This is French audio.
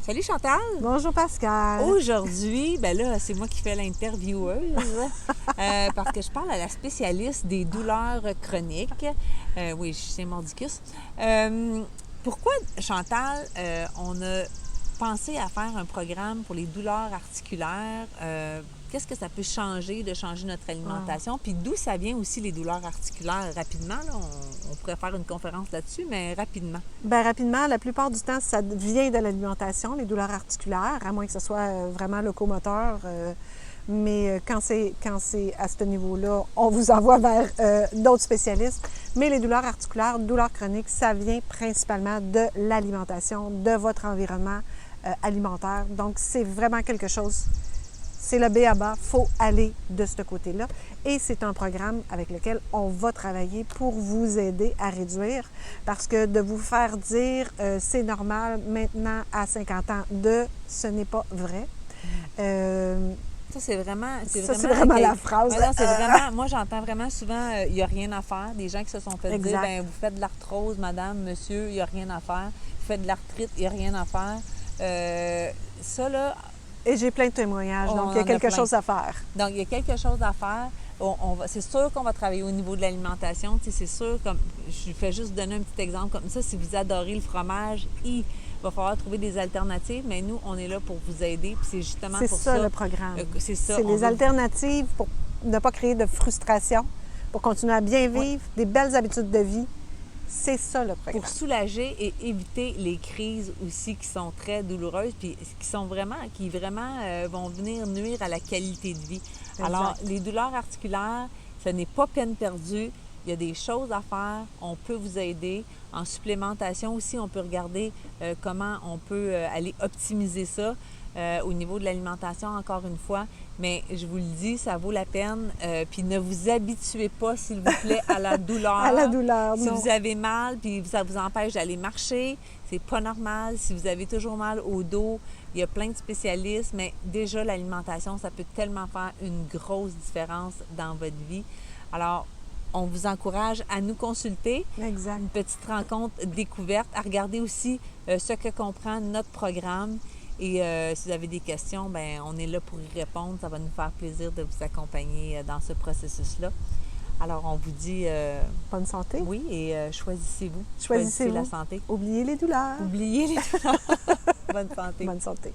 Salut Chantal! Bonjour Pascal! Aujourd'hui, ben là, c'est moi qui fais l'intervieweuse parce que je parle à la spécialiste des douleurs chroniques. Oui, c'est mordicus. Pourquoi, Chantal, on a pensé à faire un programme pour les douleurs articulaires? Qu'est-ce que ça peut changer de changer notre alimentation? Puis d'où ça vient aussi les douleurs articulaires? Rapidement, là, on pourrait faire une conférence là-dessus, mais rapidement. Bien, rapidement, la plupart du temps, ça vient de l'alimentation, les douleurs articulaires, à moins que ce soit vraiment locomoteur. Mais quand c'est à ce niveau-là, on vous envoie vers d'autres spécialistes. Mais les douleurs articulaires, douleurs chroniques, ça vient principalement de l'alimentation, de votre environnement alimentaire. Donc, c'est vraiment quelque chose. C'est le b.a.-ba, il faut aller de ce côté-là. Et c'est un programme avec lequel on va travailler pour vous aider à réduire. Parce que de vous faire dire c'est normal maintenant à 50 ans ce n'est pas vrai. Ça, c'est vraiment la phrase. Non, c'est vraiment, moi, j'entends vraiment souvent, il n'y a rien à faire. Des gens qui se sont fait dire, bien, vous faites de l'arthrose, madame, monsieur, il n'y a rien à faire. Vous faites de l'arthrite, il n'y a rien à faire. Ça, là... Et j'ai plein de témoignages, donc il y a quelque chose à faire. Donc, il y a quelque chose à faire. C'est sûr qu'on va travailler au niveau de l'alimentation. Tu sais, c'est sûr, comme je fais juste donner un petit exemple comme ça. Si vous adorez le fromage, il va falloir trouver des alternatives, mais nous, on est là pour vous aider. Puis c'est justement pour ça. C'est ça le programme. C'est ça. C'est les alternatives pour ne pas créer de frustration, pour continuer à bien vivre, des belles habitudes de vie. C'est ça le programme. Pour soulager et éviter les crises aussi qui sont très douloureuses puis qui vraiment vont venir nuire à la qualité de vie. Exact. Alors, les douleurs articulaires, ce n'est pas peine perdue. Il y a des choses à faire. On peut vous aider. En supplémentation aussi, on peut regarder comment on peut aller optimiser ça. Au niveau de l'alimentation, encore une fois. Mais je vous le dis, ça vaut la peine. Puis ne vous habituez pas, s'il vous plaît, à la douleur. À la douleur, si non. vous avez mal, puis ça vous empêche d'aller marcher, c'est pas normal. Si vous avez toujours mal au dos, il y a plein de spécialistes, mais déjà, l'alimentation, ça peut tellement faire une grosse différence dans votre vie. Alors, on vous encourage à nous consulter. Exact. Une petite rencontre découverte, à regarder aussi ce que comprend notre programme. Et si vous avez des questions, bien, on est là pour y répondre. Ça va nous faire plaisir de vous accompagner dans ce processus-là. Alors, on vous dit... bonne santé. Oui, et choisissez-vous. Choisissez la santé. Oubliez les douleurs. Oubliez les douleurs. Bonne santé. Bonne santé.